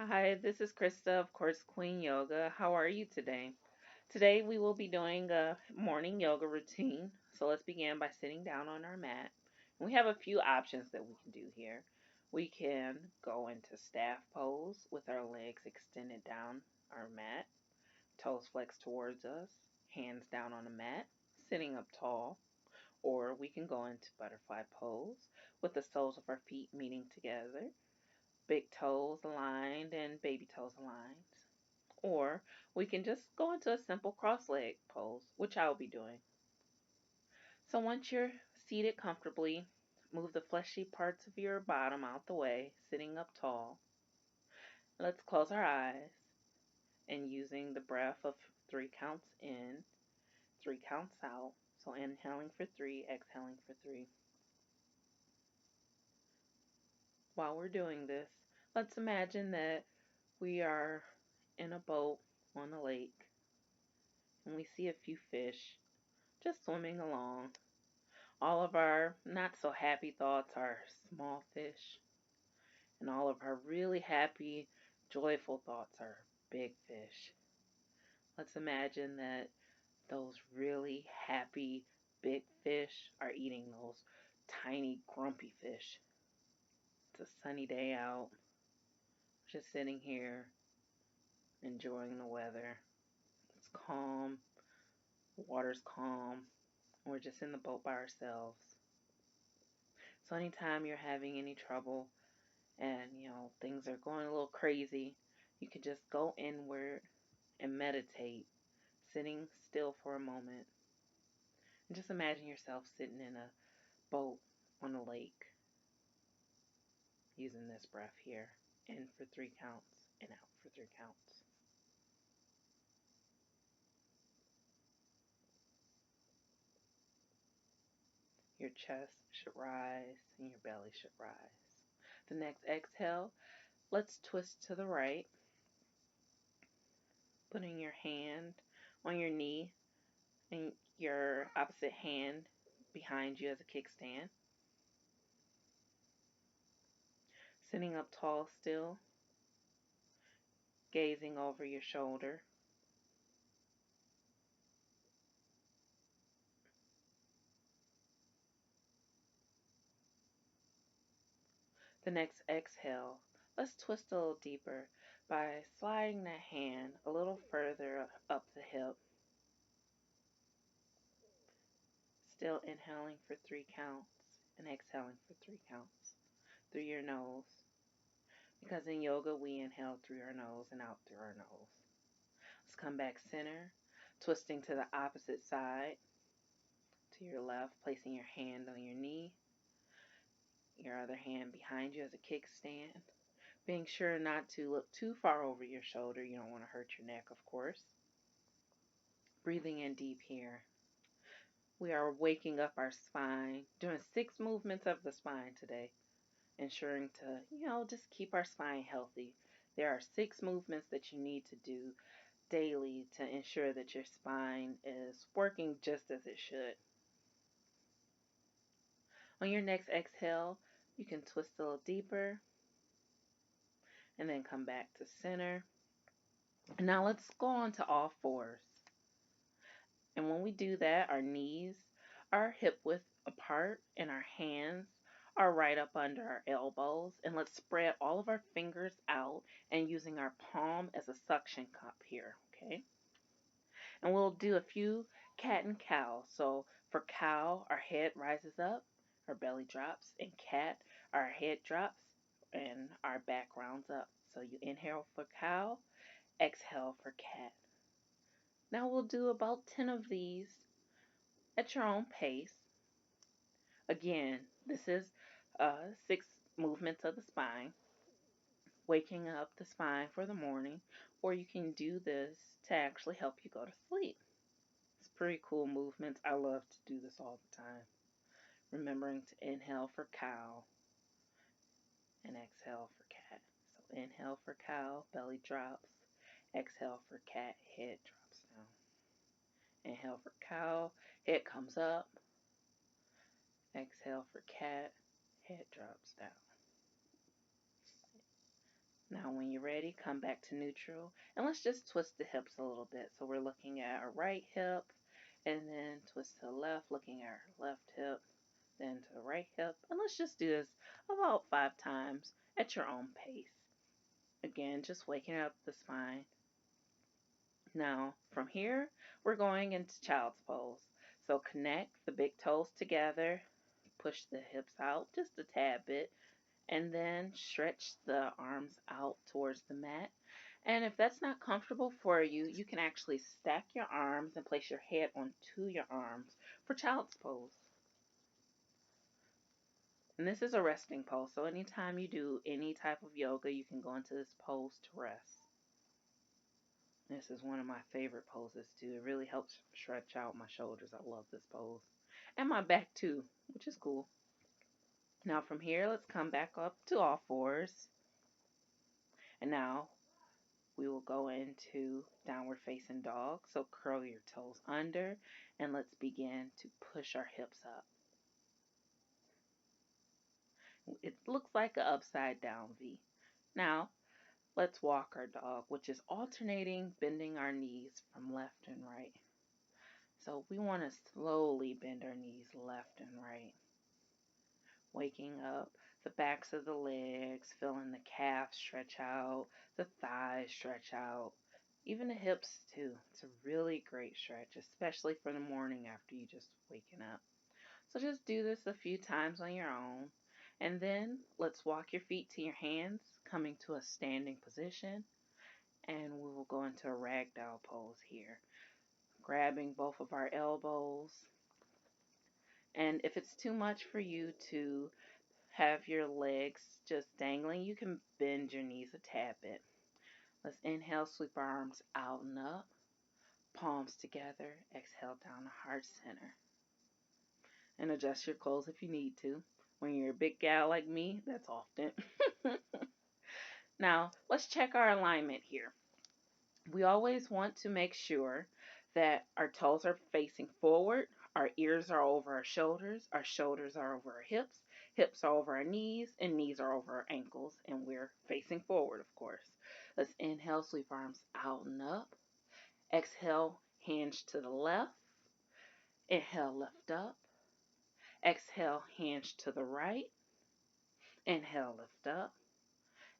Hi, this is Krista of Quartz Queen Yoga. How are you today? Today we will be doing a morning yoga routine. So let's begin by sitting down on our mat. We have a few options that we can do here. We can go into staff pose with our legs extended down our mat, toes flexed towards us, hands down on the mat, sitting up tall. Or we can go into butterfly pose with the soles of our feet meeting together, big toes aligned and baby toes aligned. Or we can just go into a simple cross leg pose, which I'll be doing. So once you're seated comfortably, move the fleshy parts of your bottom out the way, sitting up tall. Let's close our eyes and using the breath of 3 counts in, 3 counts out. So inhaling for 3, exhaling for 3. While we're doing this, let's imagine that we are in a boat on a lake and we see a few fish just swimming along. All of our not so happy thoughts are small fish, and all of our really happy, joyful thoughts are big fish. Let's imagine that those really happy, big fish are eating those tiny, grumpy fish. It's a sunny day out, just sitting here, enjoying the weather. It's calm, the water's calm. We're just in the boat by ourselves. So anytime you're having any trouble and things are going a little crazy, you can just go inward and meditate, sitting still for a moment. And just imagine yourself sitting in a boat on a lake using this breath here. In for 3 counts and out for 3 counts. Your chest should rise and your belly should rise. The next exhale, let's twist to the right, putting your hand on your knee and your opposite hand behind you as a kickstand. Sitting up tall still, gazing over your shoulder. The next exhale, let's twist a little deeper by sliding that hand a little further up the hip. Still inhaling for 3 counts and exhaling for 3 counts through your nose. Because in yoga, we inhale through our nose and out through our nose. Let's come back center, twisting to the opposite side, to your left, placing your hand on your knee, your other hand behind you as a kickstand, being sure not to look too far over your shoulder. You don't want to hurt your neck, of course. Breathing in deep here. We are waking up our spine, doing 6 movements of the spine today, ensuring to, just keep our spine healthy. There are 6 movements that you need to do daily to ensure that your spine is working just as it should. On your next exhale, you can twist a little deeper and then come back to center. Now let's go on to all fours. And when we do that, our knees are hip width apart and our hands are right up under our elbows. And let's spread all of our fingers out and using our palm as a suction cup here, okay? And we'll do a few cat and cow. So for cow, our head rises up, our belly drops, and cat, our head drops and our back rounds up. So you inhale for cow, exhale for cat. Now we'll do about 10 of these at your own pace. Again, this is 6 movements of the spine, waking up the spine for the morning, or you can do this to actually help you go to sleep. It's pretty cool movements. I love to do this all the time. Remembering to inhale for cow and exhale for cat. So inhale for cow, belly drops. Exhale for cat, head drops down. Inhale for cow, head comes up. Exhale for cat, head drops down. Now, when you're ready, come back to neutral and let's just twist the hips a little bit. So we're looking at our right hip and then twist to the left, looking at our left hip, then to the right hip. And let's just do this about 5 times at your own pace. Again, just waking up the spine. Now, from here, we're going into child's pose. So connect the big toes together, push the hips out just a tad bit, and then stretch the arms out towards the mat. And if that's not comfortable for you, you can actually stack your arms and place your head onto your arms for child's pose. And this is a resting pose, so anytime you do any type of yoga, you can go into this pose to rest. This is one of my favorite poses too. It really helps stretch out my shoulders. I love this pose. And my back too, which is cool. Now from here, let's come back up to all fours. And now we will go into downward facing dog. So curl your toes under and let's begin to push our hips up. It looks like an upside down V. Now let's walk our dog, which is alternating bending our knees from left and right. So we want to slowly bend our knees left and right. Waking up the backs of the legs, feeling the calves stretch out, the thighs stretch out, even the hips too. It's a really great stretch, especially for the morning after you just waking up. So just do this a few times on your own. And then let's walk your feet to your hands, coming to a standing position. And we will go into a ragdoll pose here. Grabbing both of our elbows. And if it's too much for you to have your legs just dangling, you can bend your knees a tad bit. Let's inhale, sweep our arms out and up. Palms together. Exhale down to heart center. And adjust your clothes if you need to. When you're a big gal like me, that's often. Now, let's check our alignment here. We always want to make sure that our toes are facing forward, our ears are over our shoulders are over our hips are over our knees, and knees are over our ankles, and we're facing forward, of course. Let's inhale, sweep arms out and up. Exhale, hinge to the left. Inhale, lift up. Exhale, hinge to the right. Inhale, lift up.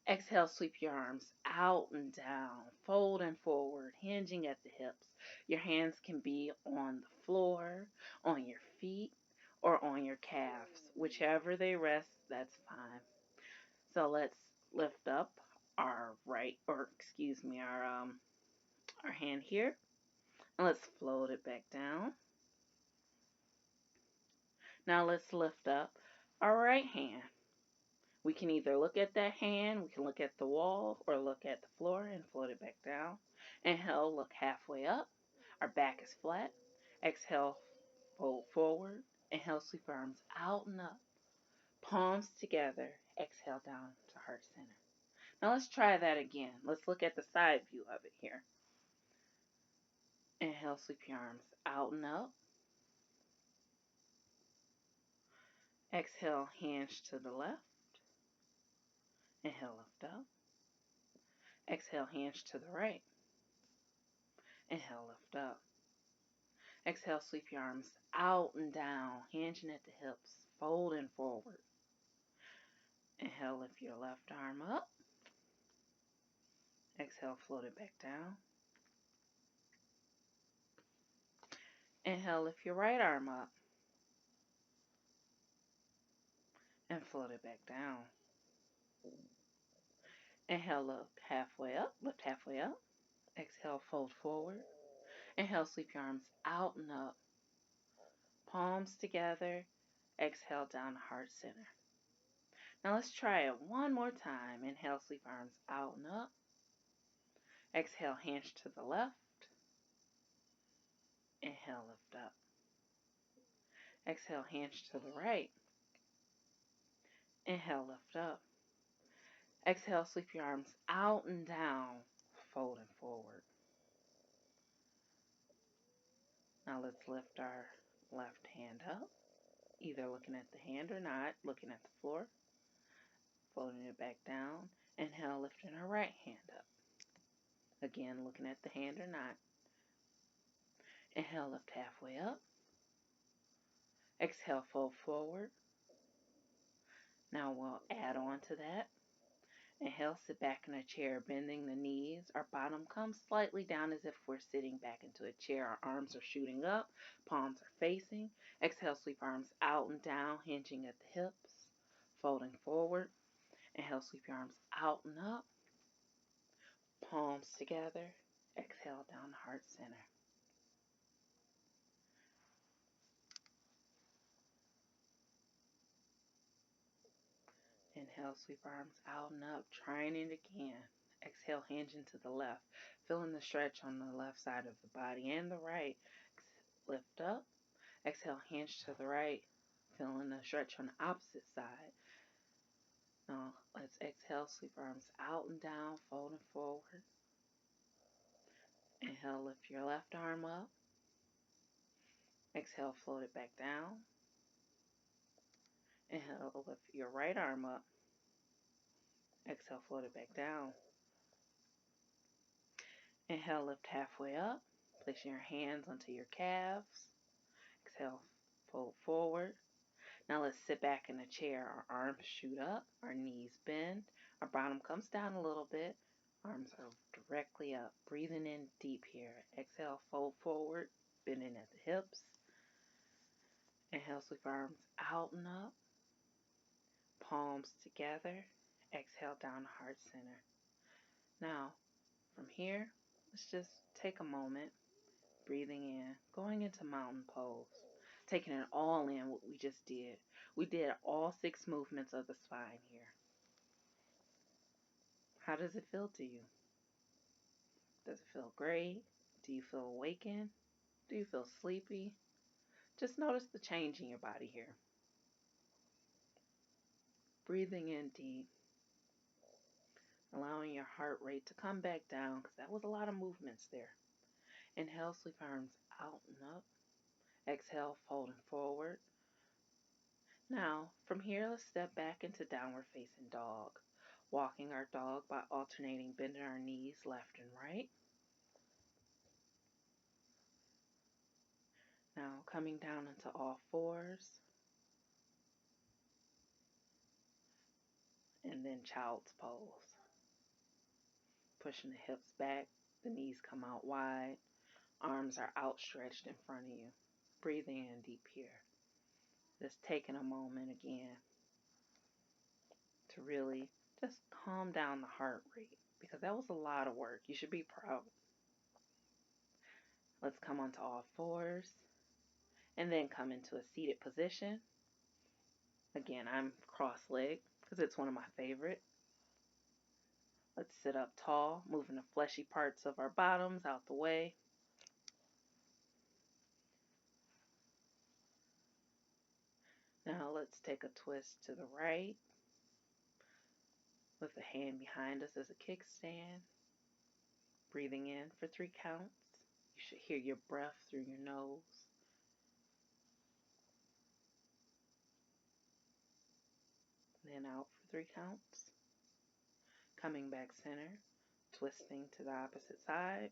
Exhale, sweep your arms out and down, fold and forward, hinging at the hips. Your hands can be on the floor, on your feet, or on your calves. Whichever they rest, that's fine. So let's lift up our our hand here, and let's float it back down. Now let's lift up our right hand. We can either look at that hand, we can look at the wall, or look at the floor and float it back down. Inhale, look halfway up. Our back is flat. Exhale, fold forward. Inhale, sweep your arms out and up. Palms together. Exhale down to heart center. Now let's try that again. Let's look at the side view of it here. Inhale, sweep your arms out and up. Exhale, hinge to the left. Inhale, lift up. Exhale, hinge to the right. Inhale, lift up. Exhale, sweep your arms out and down, hinging at the hips, folding forward. Inhale, lift your left arm up. Exhale, float it back down. Inhale, lift your right arm up. And float it back down. Inhale, look halfway up, lift halfway up. Exhale, fold forward. Inhale, sweep your arms out and up. Palms together. Exhale, down to heart center. Now let's try it one more time. Inhale, sweep arms out and up. Exhale, hinge to the left. Inhale, lift up. Exhale, hinge to the right. Inhale, lift up. Exhale, sweep your arms out and down, folding forward. Now let's lift our left hand up, either looking at the hand or not, looking at the floor, folding it back down. Inhale, lifting our right hand up. Again, looking at the hand or not. Inhale, lift halfway up. Exhale, fold forward. Now we'll add on to that. Inhale, sit back in a chair, bending the knees. Our bottom comes slightly down as if we're sitting back into a chair. Our arms are shooting up, palms are facing. Exhale, sweep arms out and down, hinging at the hips, folding forward. Inhale, sweep your arms out and up, palms together. Exhale, down to heart center. Inhale, sweep arms out and up, trying it again. Exhale, hinge into the left, feeling the stretch on the left side of the body and the right. Lift up. Exhale, hinge to the right, feeling the stretch on the opposite side. Now, let's exhale, sweep arms out and down, folding forward. Inhale, lift your left arm up. Exhale, float it back down. Inhale, lift your right arm up. Exhale, float it back down. Inhale, lift halfway up, placing your hands onto your calves. Exhale, fold forward. Now let's sit back in a chair. Our arms shoot up, our knees bend, our bottom comes down a little bit. Arms are directly up. Breathing in deep here. Exhale, fold forward, bending at the hips. Inhale, sweep arms out and up. Palms together. Exhale, down to heart center. Now, from here, let's just take a moment, breathing in, going into mountain pose, taking it all in what we just did. We did all 6 movements of the spine here. How does it feel to you? Does it feel great? Do you feel awakened? Do you feel sleepy? Just notice the change in your body here. Breathing in deep. Allowing your heart rate to come back down because that was a lot of movements there. Inhale, sweep arms out and up. Exhale, folding forward. Now, from here, let's step back into downward facing dog. Walking our dog by alternating bending our knees left and right. Now, coming down into all fours. And then child's pose. Pushing the hips back, the knees come out wide. Arms are outstretched in front of you. Breathing in deep here. Just taking a moment again to really just calm down the heart rate because that was a lot of work. You should be proud. Let's come onto all fours and then come into a seated position. Again, I'm cross-legged because it's one of my favorite. Let's sit up tall, moving the fleshy parts of our bottoms out the way. Now let's take a twist to the right with the hand behind us as a kickstand. Breathing in for 3 counts. You should hear your breath through your nose. Then out for 3 counts. Coming back center, twisting to the opposite side.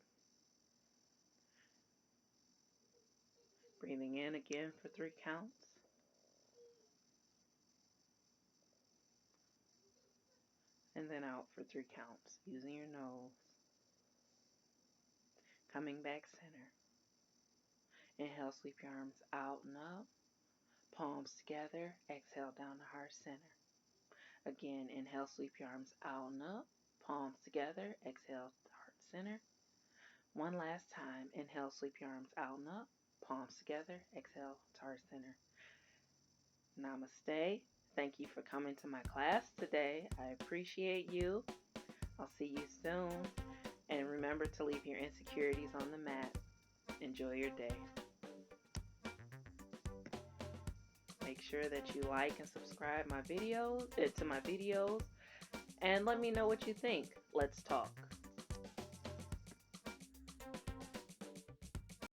Breathing in again for 3 counts. And then out for 3 counts, using your nose. Coming back center. Inhale, sweep your arms out and up. Palms together. Exhale, down to heart center. Again, inhale, sweep your arms out and up. Palms together. Exhale, to heart center. One last time. Inhale, sweep your arms out and up. Palms together. Exhale, to heart center. Namaste. Thank you for coming to my class today. I appreciate you. I'll see you soon. And remember to leave your insecurities on the mat. Enjoy your day. Make sure that you like and subscribe to my videos and let me know what you think. Let's talk.